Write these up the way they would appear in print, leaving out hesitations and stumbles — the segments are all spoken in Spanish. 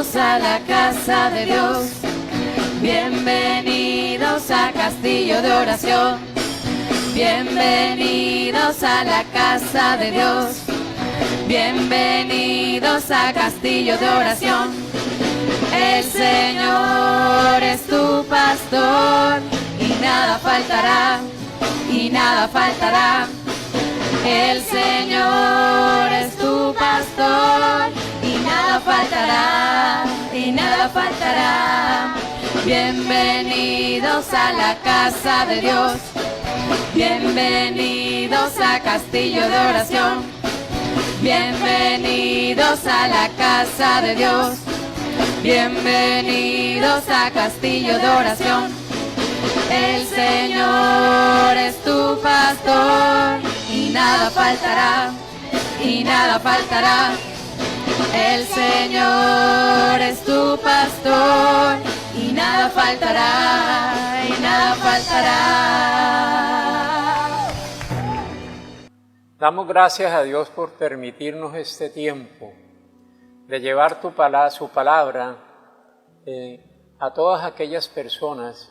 Bienvenidos a la casa de Dios, bienvenidos a Castillo de Oración, bienvenidos a la casa de Dios, bienvenidos a Castillo de Oración. El Señor es tu pastor y nada faltará, y nada faltará. El Señor es tu pastor y nada faltará, y nada faltará. Bienvenidos a la casa de Dios, bienvenidos a Castillo de Oración, bienvenidos a la casa de Dios, bienvenidos a Castillo de Oración. El Señor es tu pastor y nada faltará, y nada faltará. El Señor es tu pastor y nada faltará, y nada faltará. Damos gracias a Dios por permitirnos este tiempo de llevar su palabra a todas aquellas personas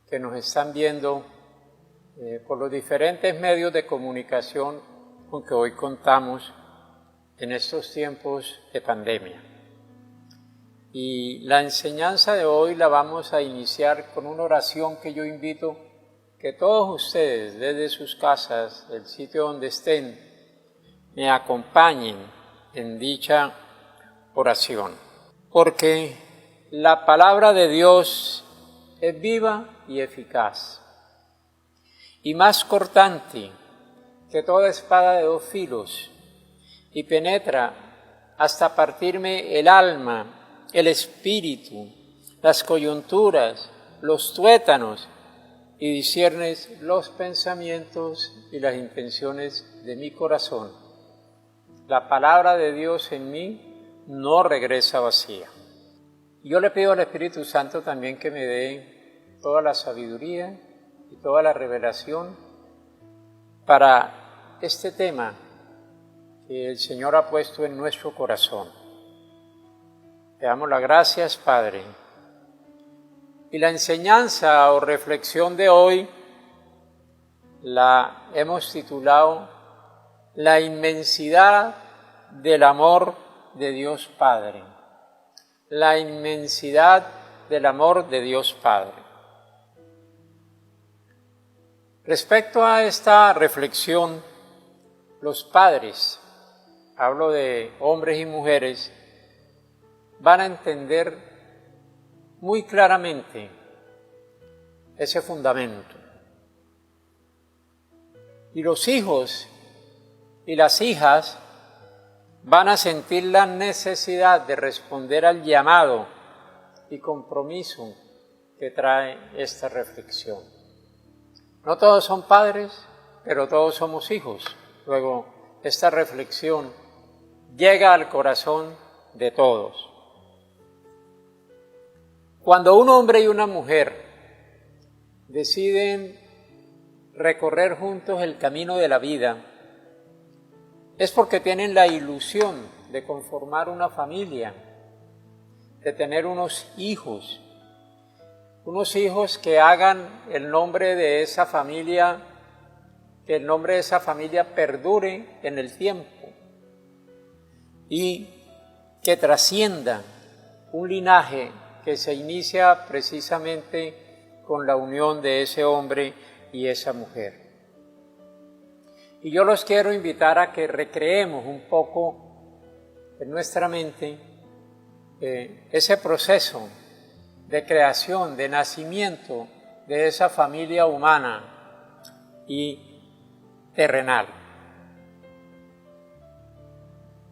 que nos están viendo por los diferentes medios de comunicación con que hoy contamos en estos tiempos de pandemia. Y la enseñanza de hoy la vamos a iniciar con una oración que yo invito que todos ustedes desde sus casas, del sitio donde estén, me acompañen en dicha oración. Porque la palabra de Dios es viva y eficaz, y más cortante que toda espada de dos filos, y penetra hasta partirme el alma, el espíritu, las coyunturas, los tuétanos, y disciernes los pensamientos y las intenciones de mi corazón. La palabra de Dios en mí no regresa vacía. Yo le pido al Espíritu Santo también que me dé toda la sabiduría y toda la revelación para este tema que el Señor ha puesto en nuestro corazón. Te damos las gracias, Padre. Y la enseñanza o reflexión de hoy la hemos titulado La inmensidad del amor de Dios Padre. La inmensidad del amor de Dios Padre. Respecto a esta reflexión, los padres, hablo de hombres y mujeres, van a entender muy claramente ese fundamento. Y los hijos y las hijas van a sentir la necesidad de responder al llamado y compromiso que trae esta reflexión. No todos son padres, pero todos somos hijos. Luego, esta reflexión llega al corazón de todos. Cuando un hombre y una mujer deciden recorrer juntos el camino de la vida, es porque tienen la ilusión de conformar una familia, de tener unos hijos que hagan el nombre de esa familia, que el nombre de esa familia perdure en el tiempo y que trascienda un linaje que se inicia precisamente con la unión de ese hombre y esa mujer. Y yo los quiero invitar a que recreemos un poco en nuestra mente ese proceso de creación, de nacimiento de esa familia humana y terrenal.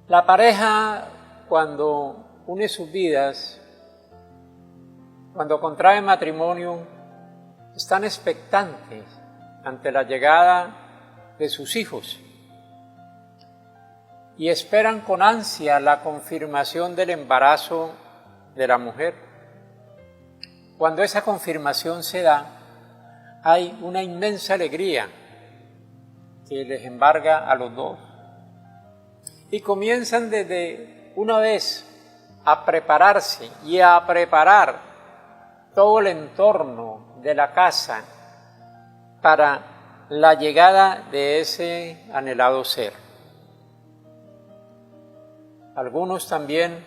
La pareja, cuando une sus vidas, cuando contrae matrimonio, están expectantes ante la llegada de sus hijos y esperan con ansia la confirmación del embarazo de la mujer. Cuando esa confirmación se da, hay una inmensa alegría que les embarga a los dos y comienzan desde una vez a prepararse y a preparar todo el entorno de la casa para la llegada de ese anhelado ser. Algunos también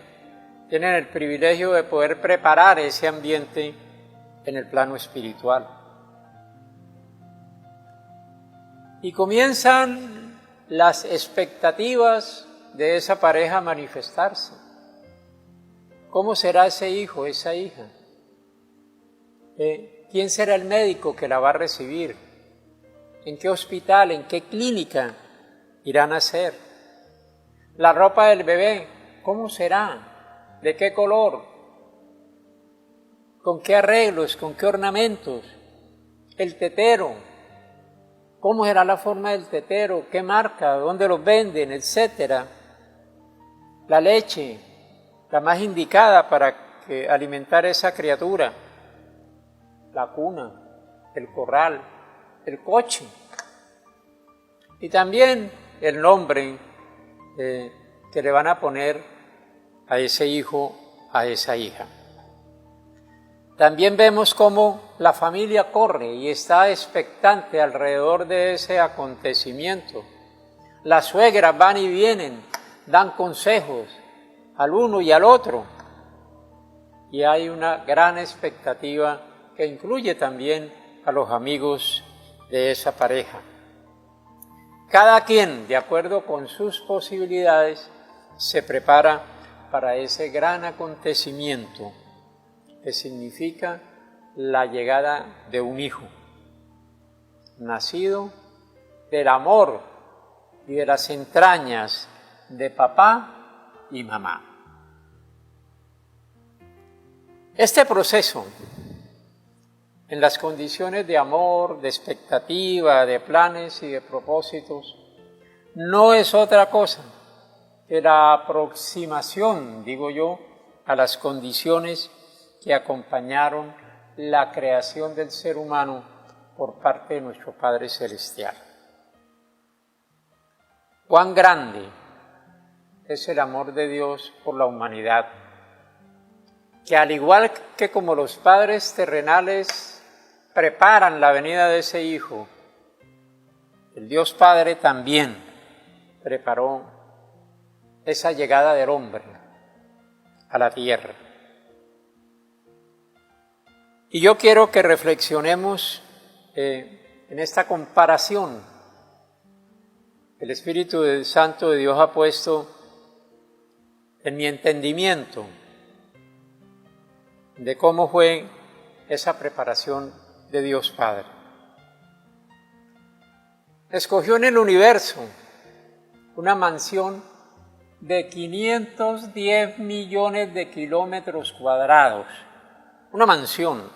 tienen el privilegio de poder preparar ese ambiente en el plano espiritual. Y comienzan las expectativas de esa pareja a manifestarse. ¿Cómo será ese hijo, esa hija? ¿Quién será el médico que la va a recibir? ¿En qué hospital, en qué clínica irán a hacer? La ropa del bebé, ¿cómo será? ¿De qué color? ¿Con qué arreglos? ¿Con qué ornamentos? El tetero, ¿cómo será la forma del tetero? ¿Qué marca? ¿Dónde los venden? Etcétera. La leche, la más indicada para alimentar a esa criatura. La cuna, el corral, el coche. Y también el nombre que le van a poner a ese hijo, a esa hija. También vemos cómo la familia corre y está expectante alrededor de ese acontecimiento. Las suegras van y vienen, dan consejos al uno y al otro. Y hay una gran expectativa que incluye también a los amigos de esa pareja. Cada quien, de acuerdo con sus posibilidades, se prepara para ese gran acontecimiento que significa la llegada de un hijo, nacido del amor y de las entrañas de papá y mamá. Este proceso, en las condiciones de amor, de expectativa, de planes y de propósitos, no es otra cosa que la aproximación, digo yo, a las condiciones que acompañaron la creación del ser humano por parte de nuestro Padre Celestial. Cuán grande es el amor de Dios por la humanidad, que al igual que como los padres terrenales preparan la venida de ese Hijo, el Dios Padre también preparó esa llegada del hombre a la tierra. Y yo quiero que reflexionemos en esta comparación que el Espíritu Santo de Dios ha puesto en mi entendimiento de cómo fue esa preparación de Dios Padre. Escogió en el universo una mansión de 510 millones de kilómetros cuadrados. Una mansión.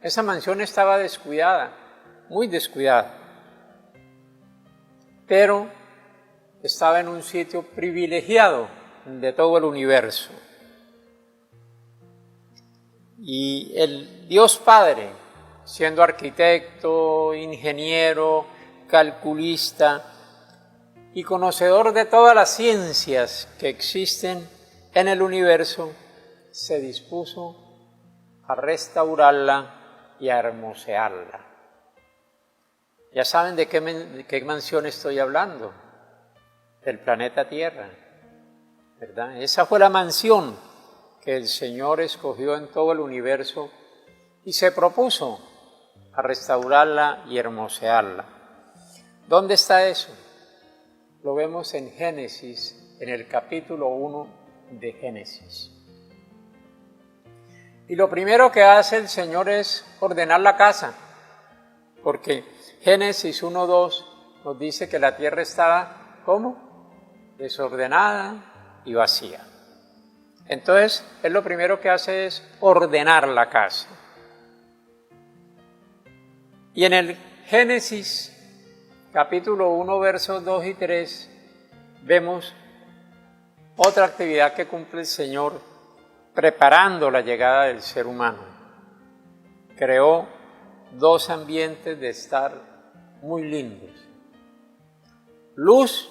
Esa mansión estaba descuidada, muy descuidada, pero estaba en un sitio privilegiado de todo el universo. Y el Dios Padre, siendo arquitecto, ingeniero, calculista y conocedor de todas las ciencias que existen en el universo, se dispuso a restaurarla y a hermosearla. Ya saben de qué mansión estoy hablando, del planeta Tierra, ¿verdad? Esa fue la mansión que el Señor escogió en todo el universo y se propuso a restaurarla y hermosearla. ¿Dónde está eso? Lo vemos en Génesis, en el capítulo 1 de Génesis. Y lo primero que hace el Señor es ordenar la casa, porque Génesis 1:2 nos dice que la tierra estaba, ¿cómo? Desordenada y vacía. Entonces, Él lo primero que hace es ordenar la casa. Y en el Génesis, capítulo 1, versos 2 y 3, vemos otra actividad que cumple el Señor preparando la llegada del ser humano. Creó dos ambientes de estar muy lindos: luz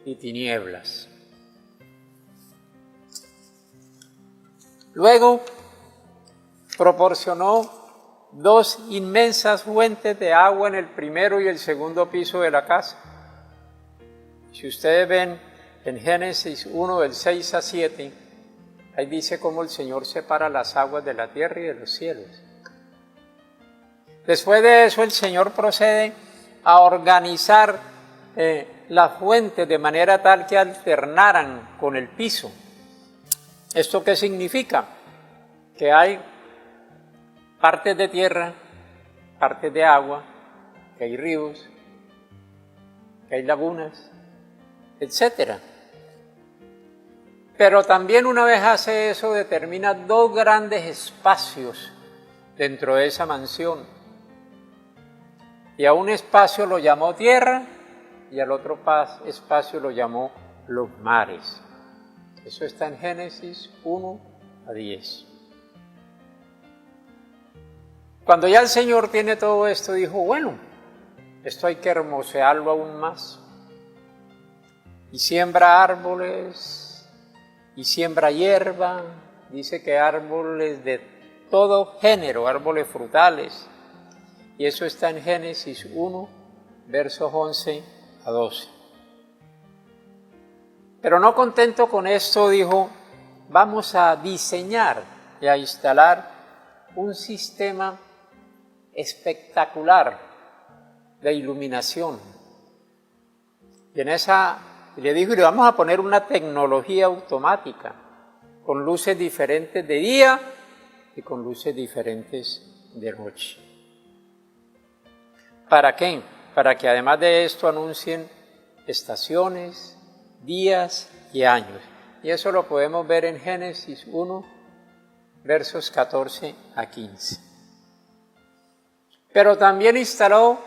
y tinieblas. Luego proporcionó 2 inmensas fuentes de agua en el primero y el segundo piso de la casa. Si ustedes ven en Génesis 1, del 6 a 7, ahí dice cómo el Señor separa las aguas de la tierra y de los cielos. Después de eso, el Señor procede a organizar las fuentes de manera tal que alternaran con el piso. ¿Esto qué significa? Que hay partes de tierra, partes de agua, que hay ríos, que hay lagunas, etc. Pero también una vez hace eso, determina 2 grandes espacios dentro de esa mansión. Y a un espacio lo llamó tierra y al otro espacio lo llamó los mares. Eso está en Génesis 1 a 10. Cuando ya el Señor tiene todo esto, dijo, bueno, esto hay que hermosearlo aún más. Y siembra árboles, y siembra hierba, dice que árboles de todo género, árboles frutales. Y eso está en Génesis 1, versos 11 a 12. Pero no contento con esto, dijo, vamos a diseñar y a instalar un sistema espectacular de iluminación. Y en esa, le dijo, y le vamos a poner una tecnología automática, con luces diferentes de día y con luces diferentes de noche. ¿Para qué? Para que además de esto anuncien estaciones, días y años. Y eso lo podemos ver en Génesis 1, versos 14 a 15. Pero también instaló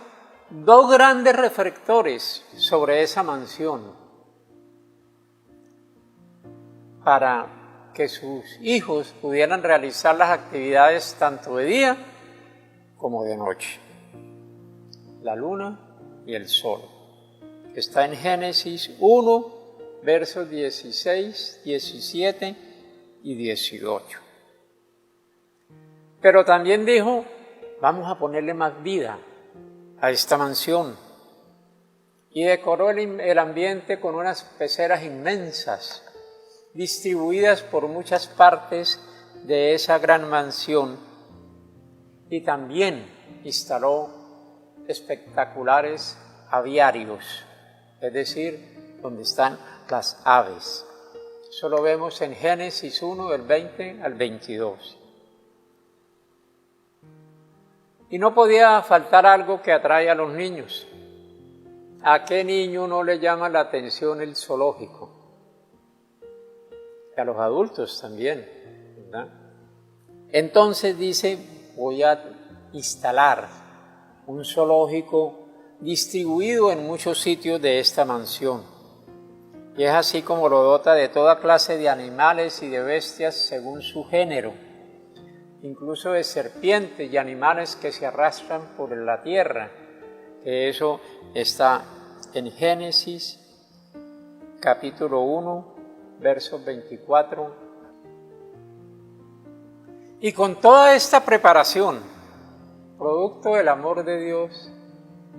2 grandes reflectores sobre esa mansión para que sus hijos pudieran realizar las actividades tanto de día como de noche. La luna y el sol. Está en Génesis 1, versos 16, 17 y 18. Pero también dijo, vamos a ponerle más vida a esta mansión. Y decoró el ambiente con unas peceras inmensas, distribuidas por muchas partes de esa gran mansión. Y también instaló espectaculares aviarios, es decir, donde están las aves. Eso lo vemos en Génesis 1, del 20 al 22. Y no podía faltar algo que atrae a los niños. ¿A qué niño no le llama la atención el zoológico? Y a los adultos también, ¿verdad? Entonces dice, voy a instalar un zoológico distribuido en muchos sitios de esta mansión. Y es así como lo dota de toda clase de animales y de bestias según su género, incluso de serpientes y animales que se arrastran por la tierra, que eso está en Génesis capítulo 1, versos 24. Y con toda esta preparación, producto del amor de Dios,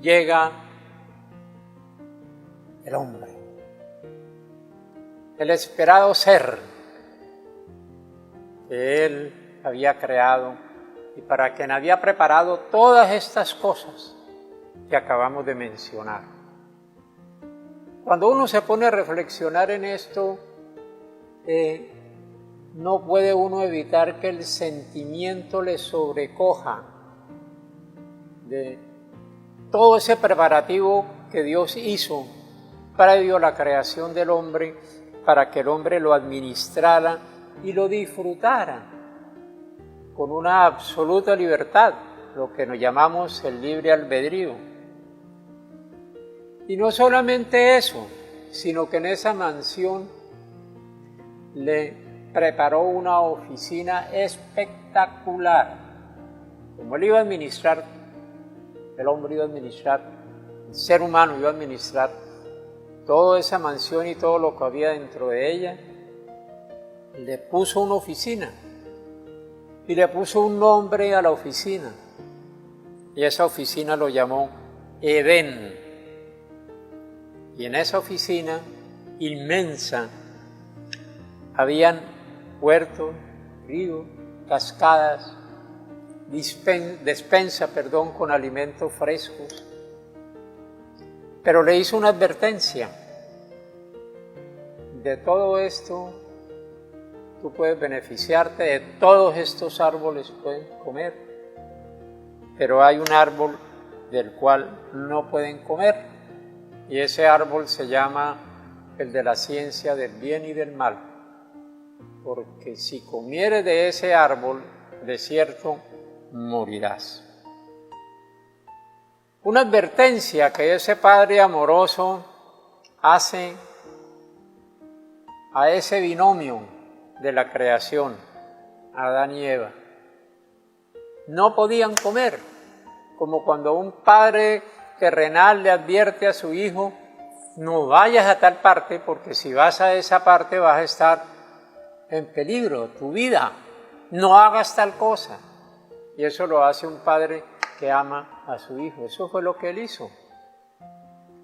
llega el hombre, el esperado ser que Él había creado y para quien había preparado todas estas cosas que acabamos de mencionar. Cuando uno se pone a reflexionar en esto, no puede uno evitar que el sentimiento le sobrecoja de todo ese preparativo que Dios hizo previo a la creación del hombre, para que el hombre lo administrara y lo disfrutara con una absoluta libertad, lo que nos llamamos el libre albedrío. Y no solamente eso, sino que en esa mansión le preparó una oficina espectacular. Como él iba a administrar, el hombre iba a administrar, el ser humano iba a administrar toda esa mansión y todo lo que había dentro de ella, le puso una oficina y le puso un nombre a la oficina. Y esa oficina lo llamó Edén. Y en esa oficina inmensa habían huertos, ríos, cascadas, despensa con alimentos frescos. Pero le hizo una advertencia: de todo esto tú puedes beneficiarte, de todos estos árboles puedes comer, pero hay un árbol del cual no pueden comer, y ese árbol se llama el de la ciencia del bien y del mal, porque si comieres de ese árbol, de cierto morirás. Una advertencia que ese Padre amoroso hace a ese binomio de la creación, Adán y Eva. No podían comer, como cuando un padre terrenal le advierte a su hijo: no vayas a tal parte, porque si vas a esa parte vas a estar en peligro, tu vida, no hagas tal cosa. Y eso lo hace un padre que ama a su hijo. Eso fue lo que él hizo.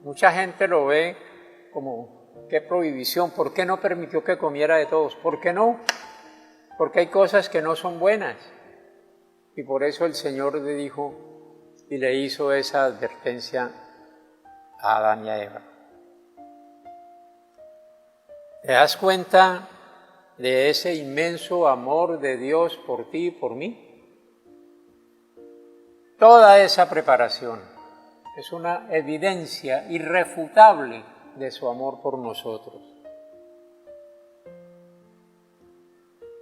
Mucha gente lo ve como: qué prohibición, ¿por qué no permitió que comiera de todos? ¿Por qué no? Porque hay cosas que no son buenas. Y por eso el Señor le dijo y le hizo esa advertencia a Adán y a Eva. ¿Te das cuenta de ese inmenso amor de Dios por ti y por mí? Toda esa preparación es una evidencia irrefutable de su amor por nosotros.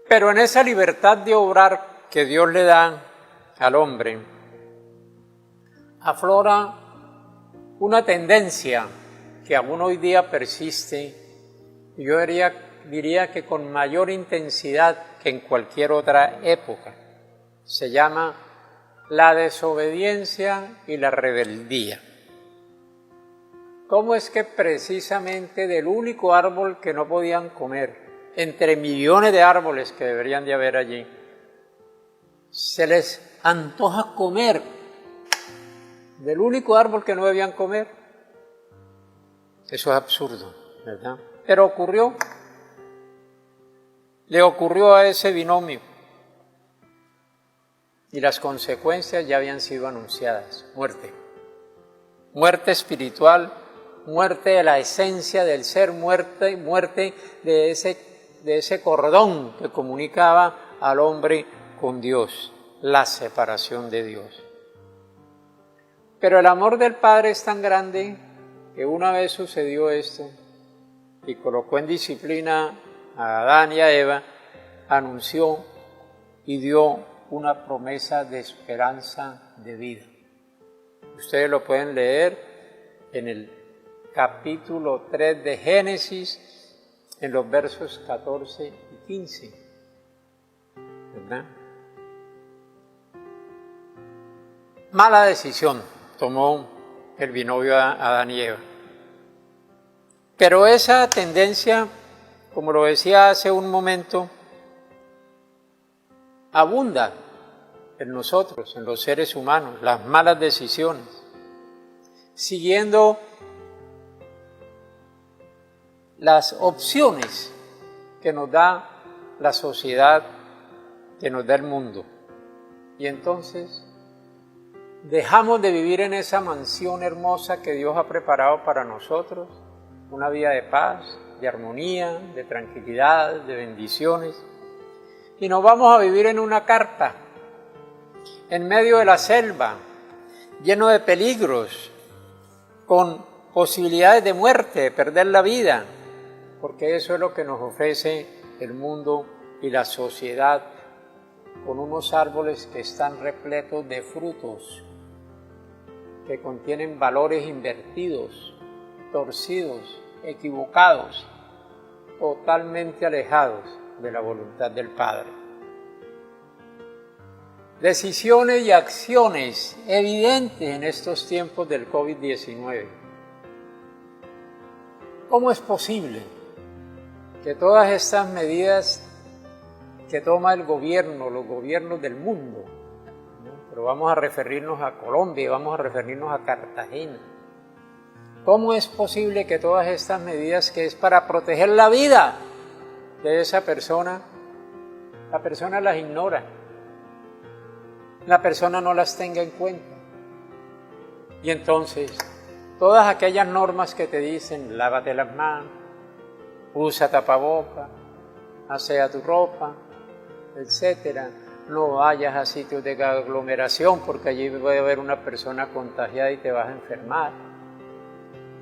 Pero en esa libertad de obrar que Dios le da al hombre, aflora una tendencia que aún hoy día persiste, y yo diría que con mayor intensidad que en cualquier otra época. Se llama la desobediencia y la rebeldía. ¿Cómo es que precisamente del único árbol que no podían comer, entre millones de árboles que deberían de haber allí, se les antoja comer del único árbol que no debían comer? Eso es absurdo, ¿verdad? Pero ocurrió, le ocurrió a ese binomio, y las consecuencias ya habían sido anunciadas: muerte espiritual, muerte de la esencia del ser, muerte de ese cordón que comunicaba al hombre con Dios, la separación de Dios. Pero el amor del Padre es tan grande que una vez sucedió esto y colocó en disciplina a Adán y a Eva, anunció y dio una promesa de esperanza de vida. Ustedes lo pueden leer en el capítulo 3 de Génesis, en los versos 14 y 15, ¿verdad? Mala decisión tomó el binomio Adán y Eva. Pero esa tendencia, como lo decía hace un momento, abunda en nosotros, en los seres humanos, las malas decisiones, siguiendo las opciones que nos da la sociedad, que nos da el mundo. Y entonces dejamos de vivir en esa mansión hermosa que Dios ha preparado para nosotros, una vida de paz, de armonía, de tranquilidad, de bendiciones, y nos vamos a vivir en una carpa, en medio de la selva, lleno de peligros, con posibilidades de muerte, de perder la vida, porque eso es lo que nos ofrece el mundo y la sociedad, con unos árboles que están repletos de frutos, que contienen valores invertidos, torcidos, equivocados, totalmente alejados de la voluntad del Padre. Decisiones y acciones evidentes en estos tiempos del COVID-19. ¿Cómo es posible que todas estas medidas que toma el gobierno, los gobiernos del mundo, ¿no? Pero vamos a referirnos a Colombia, vamos a referirnos a Cartagena. ¿Cómo es posible que todas estas medidas que es para proteger la vida de esa persona, la persona las ignora, la persona no las tenga en cuenta? Y entonces, todas aquellas normas que te dicen, lávate las manos, usa tapabocas, asea tu ropa, etcétera, no vayas a sitios de aglomeración porque allí puede haber una persona contagiada y te vas a enfermar.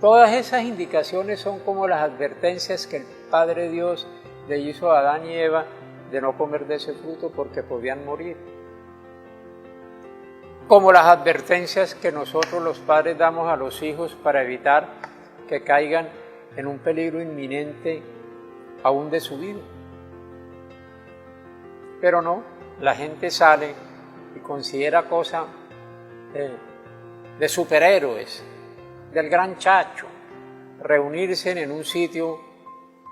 Todas esas indicaciones son como las advertencias que el Padre Dios le hizo a Adán y Eva de no comer de ese fruto porque podían morir. Como las advertencias que nosotros los padres damos a los hijos para evitar que caigan en un peligro inminente aún de su vida. Pero no, la gente sale y considera cosa de superhéroes, del gran chacho, reunirse en un sitio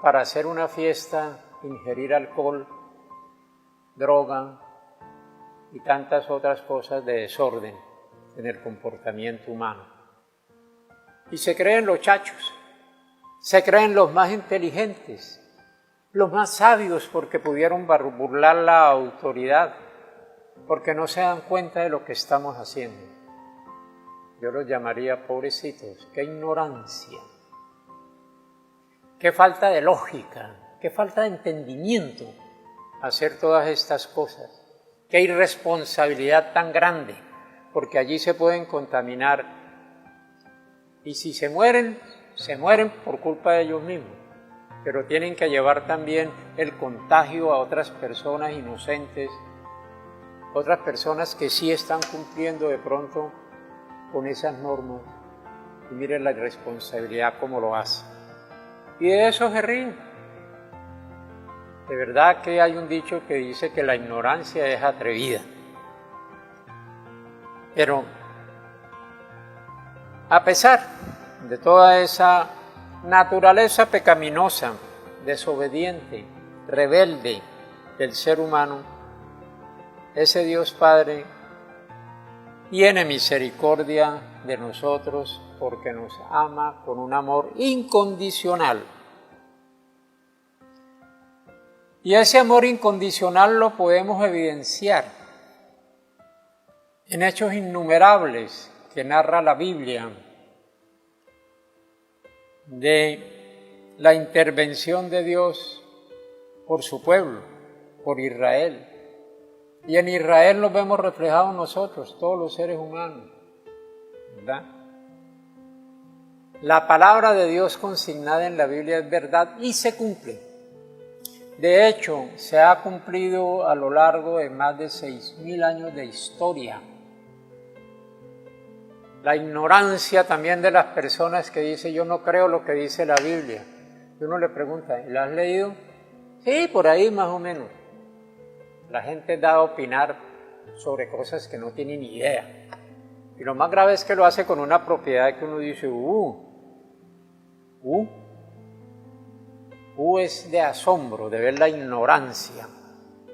para hacer una fiesta, ingerir alcohol, droga y tantas otras cosas de desorden en el comportamiento humano. Y se creen los chachos, se creen los más inteligentes, los más sabios porque pudieron burlar la autoridad, porque no se dan cuenta de lo que estamos haciendo. Yo los llamaría pobrecitos, qué ignorancia, qué falta de lógica, qué falta de entendimiento hacer todas estas cosas, qué irresponsabilidad tan grande, porque allí se pueden contaminar y si se mueren por culpa de ellos mismos, pero tienen que llevar también el contagio a otras personas inocentes, otras personas que sí están cumpliendo de pronto con esas normas, y miren la irresponsabilidad como lo hace. Y de eso se ríen. De verdad que hay un dicho que dice que la ignorancia es atrevida. Pero a pesar de toda esa naturaleza pecaminosa, desobediente, rebelde del ser humano, ese Dios Padre tiene misericordia de nosotros porque nos ama con un amor incondicional. Y ese amor incondicional lo podemos evidenciar en hechos innumerables que narra la Biblia de la intervención de Dios por su pueblo, por Israel. Y en Israel nos vemos reflejados nosotros, todos los seres humanos, ¿verdad? La palabra de Dios consignada en la Biblia es verdad y se cumple. De hecho, se ha cumplido a lo largo de más de 6.000 años de historia. La ignorancia también de las personas que dicen, yo no creo lo que dice la Biblia. Y uno le pregunta, ¿la has leído? Sí, por ahí más o menos. La gente da a opinar sobre cosas que no tiene ni idea. Y lo más grave es que lo hace con una propiedad que uno dice, es de asombro de ver la ignorancia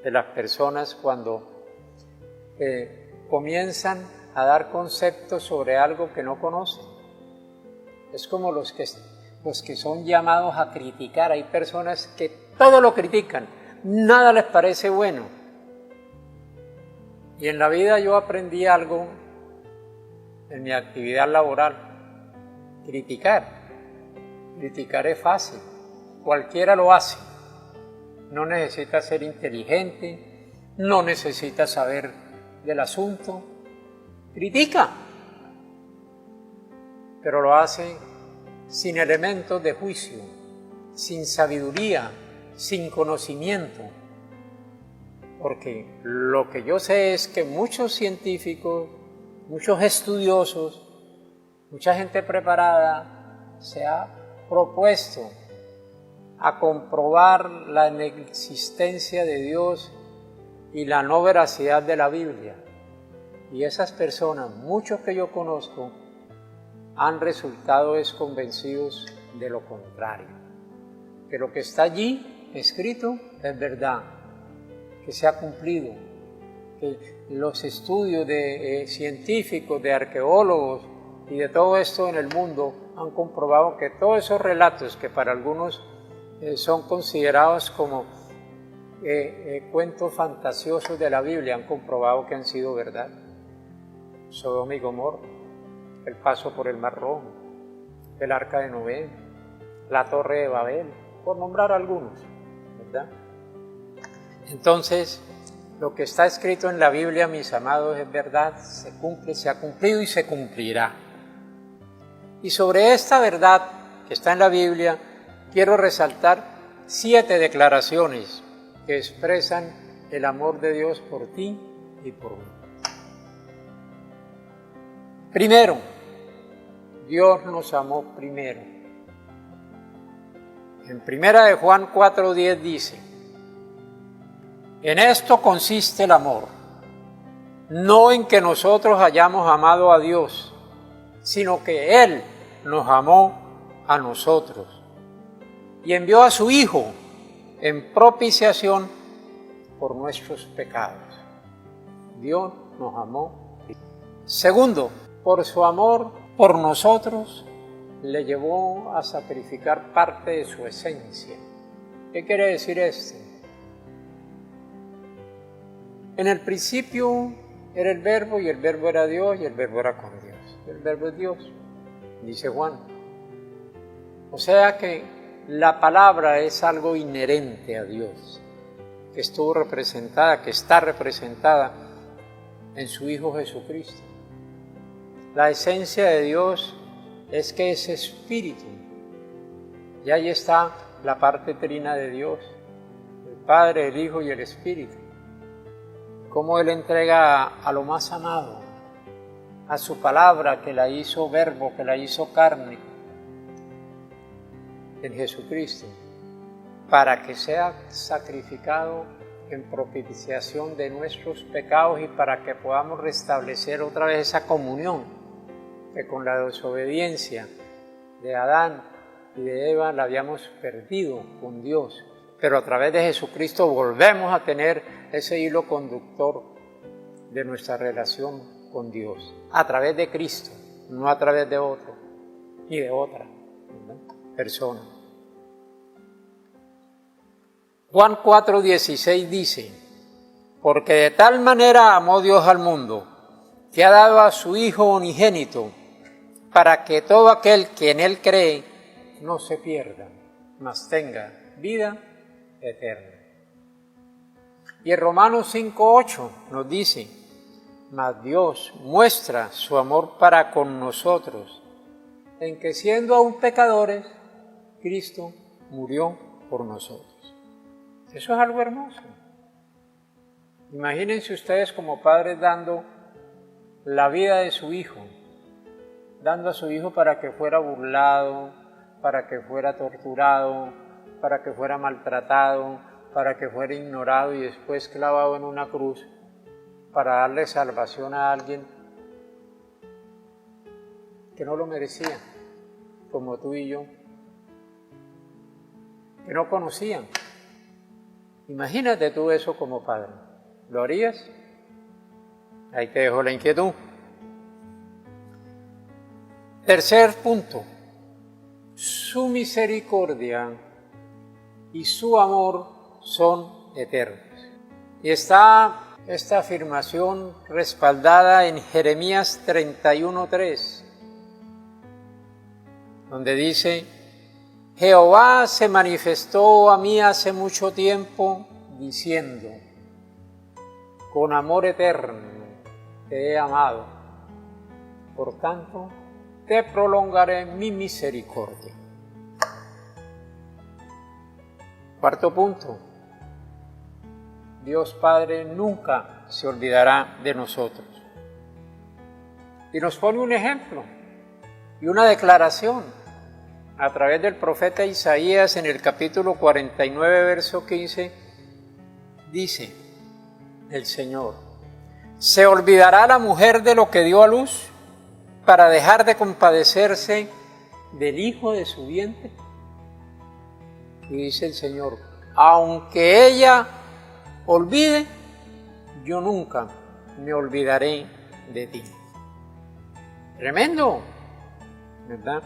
de las personas cuando comienzan a dar conceptos sobre algo que no conocen. Es como los que son llamados a criticar. Hay personas que todo lo critican, nada les parece bueno. Y en la vida yo aprendí algo en mi actividad laboral. Criticar es fácil, cualquiera lo hace. No necesita ser inteligente, no necesita saber del asunto. Critica, pero lo hace sin elementos de juicio, sin sabiduría, sin conocimiento. Porque lo que yo sé es que muchos científicos, muchos estudiosos, mucha gente preparada se ha propuesto a comprobar la inexistencia de Dios y la no veracidad de la Biblia. Y esas personas, muchos que yo conozco, han resultado convencidos de lo contrario, que lo que está allí escrito es verdad, que se ha cumplido, que los estudios de científicos, de arqueólogos y de todo esto en el mundo han comprobado que todos esos relatos que para algunos son considerados como cuentos fantasiosos de la Biblia, han comprobado que han sido verdad. Sodoma y Gomorra, el paso por el Mar Rojo, el Arca de Noé, la Torre de Babel, por nombrar algunos, ¿verdad? Entonces, lo que está escrito en la Biblia, mis amados, es verdad, se cumple, se ha cumplido y se cumplirá. Y sobre esta verdad que está en la Biblia, quiero resaltar 7 declaraciones que expresan el amor de Dios por ti y por mí. Primero, Dios nos amó primero. En 1 de Juan 4:10 dice: en esto consiste el amor, no en que nosotros hayamos amado a Dios, sino que Él nos amó a nosotros y envió a su Hijo en propiciación por nuestros pecados. Dios nos amó. Segundo, por su amor por nosotros, le llevó a sacrificar parte de su esencia. ¿Qué quiere decir esto? En el principio era el Verbo, y el Verbo era Dios, y el Verbo era con Dios. El Verbo es Dios, dice Juan. O sea que la palabra es algo inherente a Dios, que estuvo representada, que está representada en su Hijo Jesucristo. La esencia de Dios es que es espíritu, y ahí está la parte trina de Dios, el Padre, el Hijo y el Espíritu. Cómo Él entrega a lo más amado, a su palabra que la hizo verbo, que la hizo carne, en Jesucristo, para que sea sacrificado en propiciación de nuestros pecados y para que podamos restablecer otra vez esa comunión que con la desobediencia de Adán y de Eva la habíamos perdido con Dios. Pero a través de Jesucristo volvemos a tener ese hilo conductor de nuestra relación con Dios, a través de Cristo, no a través de otro, ni de otra, ¿verdad?, persona. Juan 4:16 dice: porque de tal manera amó Dios al mundo, que ha dado a su Hijo unigénito, para que todo aquel que en Él cree no se pierda, mas tenga vida eterna. Y en Romanos 5:8 nos dice: mas Dios muestra su amor para con nosotros, en que siendo aún pecadores, Cristo murió por nosotros. Eso es algo hermoso. Imagínense ustedes como padres dando la vida de su hijo, dando a su hijo para que fuera burlado, para que fuera torturado, para que fuera maltratado, para que fuera ignorado y después clavado en una cruz, para darle salvación a alguien que no lo merecía, como tú y yo, que no conocían. Imagínate tú eso como padre. ¿Lo harías? Ahí te dejo la inquietud. Tercer punto. Su misericordia y su amor son eternos. Y está esta afirmación respaldada en Jeremías 31:3, donde dice: Jehová se manifestó a mí hace mucho tiempo, diciendo: con amor eterno te he amado, por tanto te prolongaré mi misericordia. Cuarto punto. Dios Padre nunca se olvidará de nosotros. Y nos pone un ejemplo y una declaración a través del profeta Isaías en el capítulo 49, verso 15, dice el Señor: ¿se olvidará la mujer de lo que dio a luz para dejar de compadecerse del hijo de su vientre? Y dice el Señor: aunque ella olvide, yo nunca me olvidaré de ti. Tremendo, ¿verdad?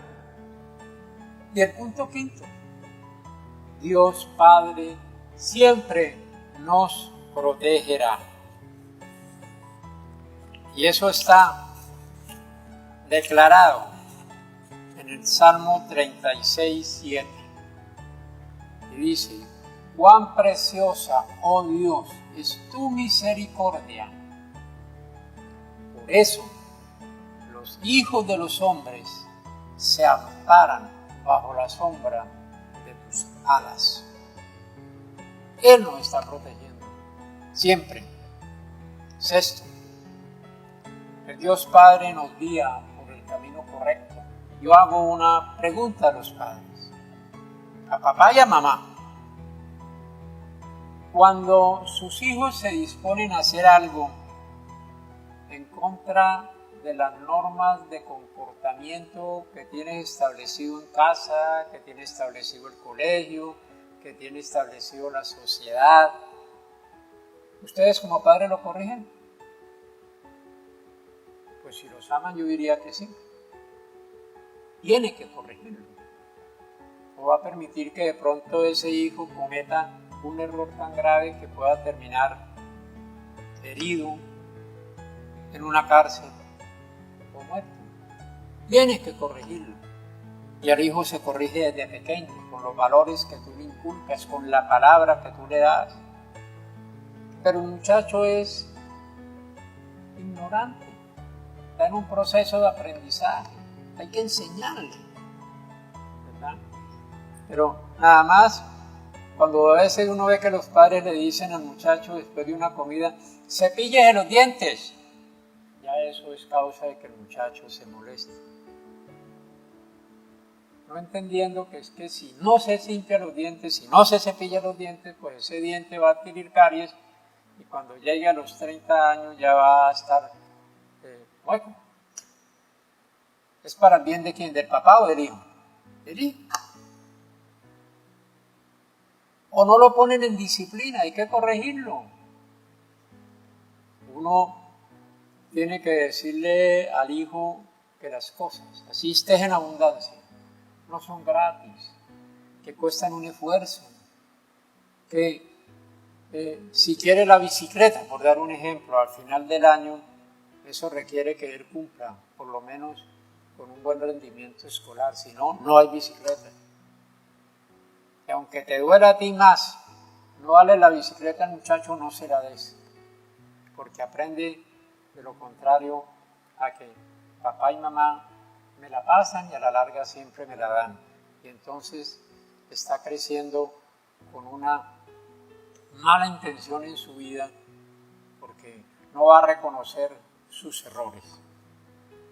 Y el punto quinto, Dios Padre siempre nos protegerá. Y eso está declarado en el Salmo 36, 7. Y dice, cuán preciosa, oh Dios, es tu misericordia. Por eso, los hijos de los hombres se amparan bajo la sombra de tus alas. Él nos está protegiendo, siempre. Sexto, el Dios Padre nos guía por el camino correcto. Yo hago una pregunta a los padres, a papá y a mamá. Cuando sus hijos se disponen a hacer algo en contra de las normas de comportamiento que tiene establecido en casa, que tiene establecido el colegio, que tiene establecido la sociedad, ¿ustedes como padres lo corrigen? Pues si los aman yo diría que sí. Tiene que corregirlo. No va a permitir que de pronto ese hijo cometa un error tan grave que pueda terminar herido en una cárcel o muerto. Tiene que corregirlo. Y al hijo se corrige desde pequeño, con los valores que tú le inculcas, con la palabra que tú le das. Pero el muchacho es ignorante, está en un proceso de aprendizaje, hay que enseñarle, ¿verdad? Pero nada más, cuando a veces uno ve que los padres le dicen al muchacho después de una comida, cepíllese los dientes, ya eso es causa de que el muchacho se moleste. No entendiendo que es que si no se limpia los dientes, si no se cepilla los dientes, pues ese diente va a adquirir caries y cuando llegue a los 30 años ya va a estar hueco. ¿Es para el bien de quién? ¿Del papá o del hijo? Del hijo. O no lo ponen en disciplina, hay que corregirlo. Uno tiene que decirle al hijo que las cosas, así estés en abundancia, no son gratis, que cuestan un esfuerzo, que si quiere la bicicleta, por dar un ejemplo, al final del año, eso requiere que él cumpla, por lo menos con un buen rendimiento escolar, si no, no hay bicicleta. Y aunque te duela a ti más, no vale la bicicleta al muchacho, no se la des, porque aprende de lo contrario a que papá y mamá me la pasan y a la larga siempre me la dan. Y entonces está creciendo con una mala intención en su vida porque no va a reconocer sus errores.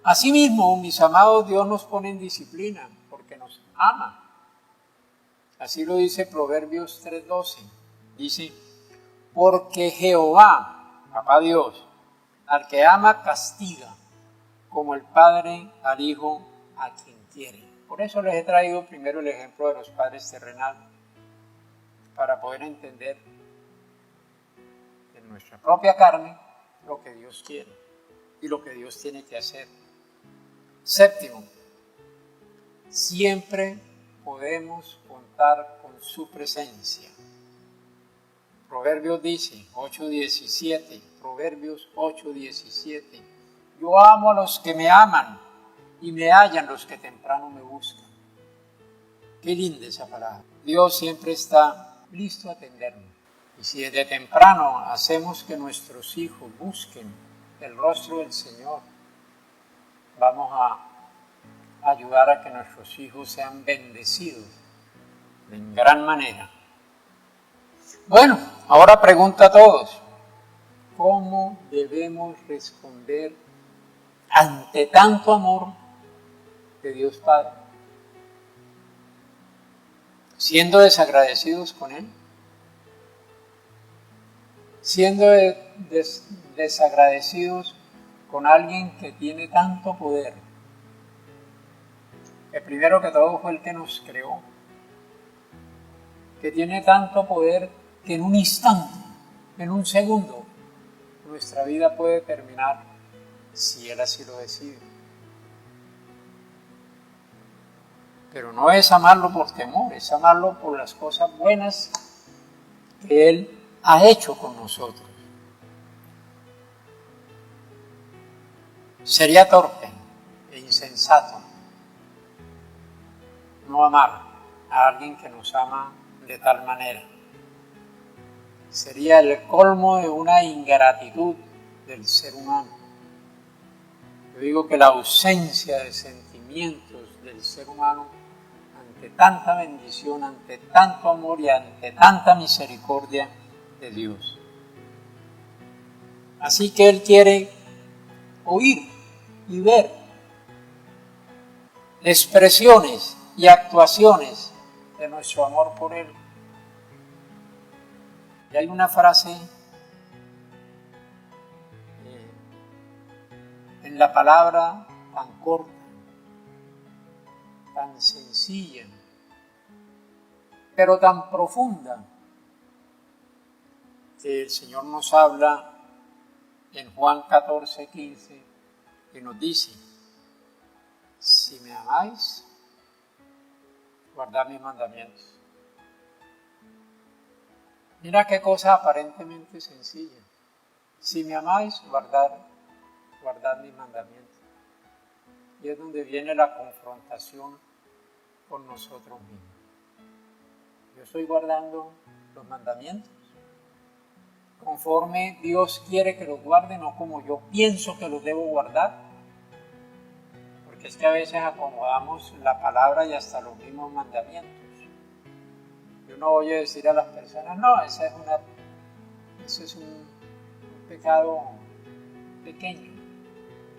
Asimismo, mis amados, Dios nos pone en disciplina porque nos ama. Así lo dice Proverbios 3:12. Dice, porque Jehová, papá Dios, al que ama castiga, como el padre al hijo a quien quiere. Por eso les he traído primero el ejemplo de los padres terrenales, para poder entender en nuestra propia carne lo que Dios quiere y lo que Dios tiene que hacer. Séptimo, siempre podemos contar con su presencia. Proverbios dice, 8:17, Proverbios 8:17, yo amo a los que me aman y me hallan los que temprano me buscan. Qué linda esa palabra. Dios siempre está listo a atendernos. Y si desde temprano hacemos que nuestros hijos busquen el rostro del Señor, vamos a ayudar a que nuestros hijos sean bendecidos en gran manera. Bueno, ahora pregunta a todos, ¿cómo debemos responder ante tanto amor de Dios Padre? ¿Siendo desagradecidos con Él? ¿Siendo desagradecidos con alguien que tiene tanto poder? Que primero que todo fue el que nos creó, que tiene tanto poder que en un instante En un segundo, nuestra vida puede terminar si Él así lo decide. Pero no es amarlo por temor, es amarlo por las cosas buenas que Él ha hecho con nosotros. Sería torpe e insensato no amar a alguien que nos ama de tal manera. Sería el colmo de una ingratitud del ser humano. Yo digo que la ausencia de sentimientos del ser humano ante tanta bendición, ante tanto amor y ante tanta misericordia de Dios. Así que Él quiere oír y ver expresiones y actuaciones de nuestro amor por Él. Y hay una frase en la palabra tan corta, tan sencilla, pero tan profunda, que el Señor nos habla en Juan 14:15, que nos dice: si me amáis, guardad mis mandamientos. Mira qué cosa aparentemente sencilla. Si me amáis, guardad mis mandamientos. Y es donde viene la confrontación con nosotros mismos. Yo estoy guardando los mandamientos conforme Dios quiere que los guarde, no como yo pienso que los debo guardar. Porque es que a veces acomodamos la palabra y hasta los mismos mandamientos. Yo no voy a decir a las personas: no, ese es un pecado pequeño.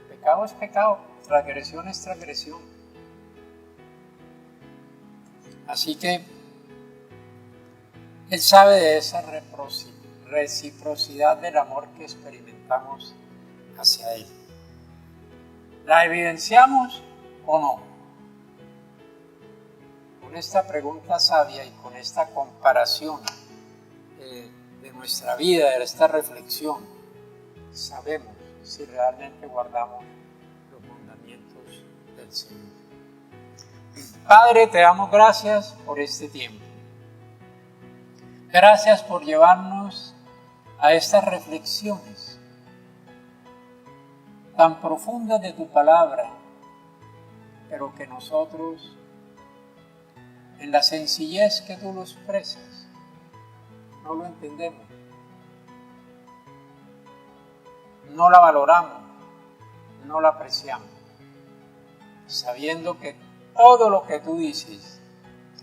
Pecado es pecado, transgresión es transgresión. Así que Él sabe de esa reciprocidad del amor que experimentamos hacia Él. ¿La evidenciamos o no? Con esta pregunta sabia y con esta comparación de nuestra vida, de esta reflexión, sabemos si realmente guardamos los mandamientos del Señor. Padre, te damos gracias por este tiempo. Gracias por llevarnos a estas reflexiones tan profundas de tu palabra, pero que nosotros, en la sencillez que tú lo expresas, no lo entendemos, no la valoramos, no la apreciamos, sabiendo que todo lo que tú dices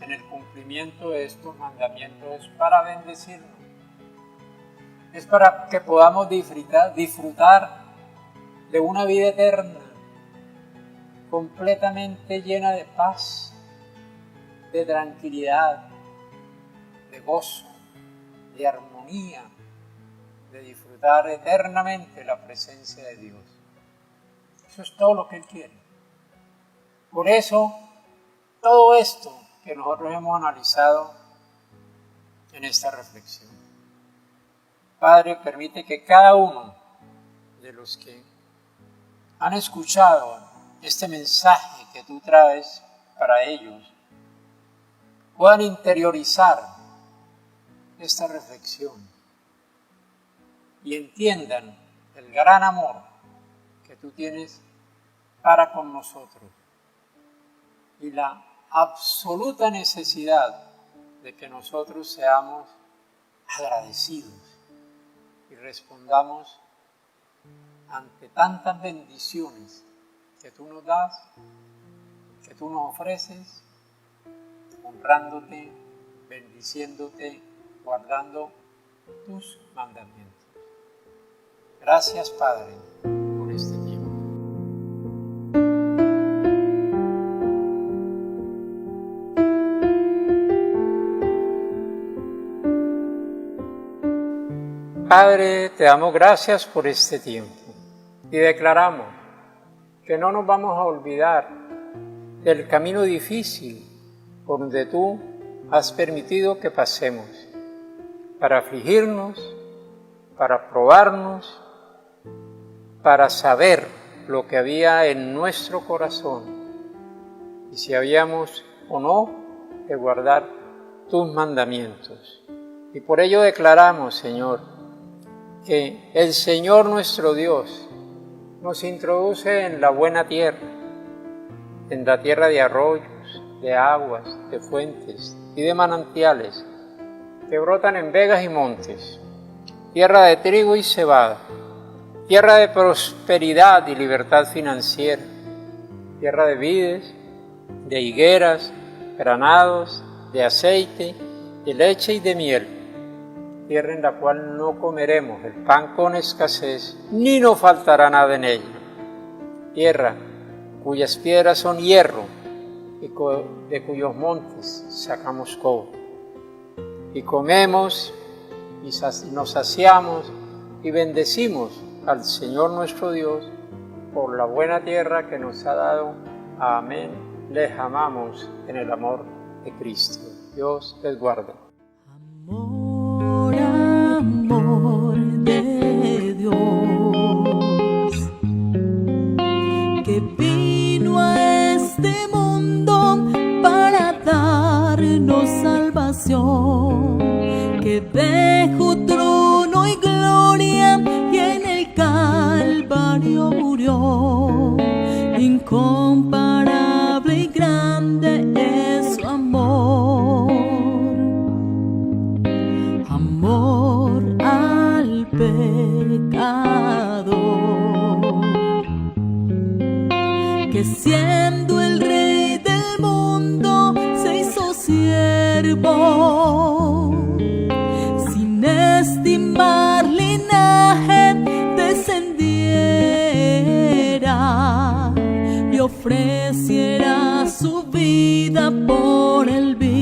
en el cumplimiento de estos mandamientos es para bendecirnos, es para que podamos disfrutar de una vida eterna completamente llena de paz, de tranquilidad, de gozo, de armonía, de disfrutar eternamente la presencia de Dios. Eso es todo lo que Él quiere. Por eso, todo esto que nosotros hemos analizado en esta reflexión. Padre, permite que cada uno de los que han escuchado este mensaje que tú traes para ellos puedan interiorizar esta reflexión y entiendan el gran amor que tú tienes para con nosotros y la absoluta necesidad de que nosotros seamos agradecidos y respondamos ante tantas bendiciones que tú nos das, que tú nos ofreces, honrándote, bendiciéndote, guardando tus mandamientos. Gracias, Padre, por este tiempo. Padre, te damos gracias por este tiempo y declaramos que no nos vamos a olvidar del camino difícil por donde tú has permitido que pasemos para afligirnos, para probarnos, para saber lo que había en nuestro corazón y si habíamos o no de guardar tus mandamientos. Y por ello declaramos, Señor, que el Señor nuestro Dios nos introduce en la buena tierra, en la tierra de arroyos, de aguas, de fuentes y de manantiales que brotan en vegas y montes, tierra de trigo y cebada, tierra de prosperidad y libertad financiera, tierra de vides, de higueras, granados, de aceite, de leche y de miel, tierra en la cual no comeremos el pan con escasez, ni nos faltará nada en ella, tierra cuyas piedras son hierro y de cuyos montes sacamos cobre. Y comemos y nos saciamos y bendecimos al Señor nuestro Dios por la buena tierra que nos ha dado. Amén. Les amamos en el amor de Cristo. Dios les guarde. Amor, amor de Dios, que vino a este mundo para darnos salvación, que dejó trono y gloria y en el Calvario murió. Incomparable y grande es su amor, amor al pecador, que siendo el Rey del mundo se hizo siervo, sin estimar linaje descendiera y ofreciera su vida por el bien.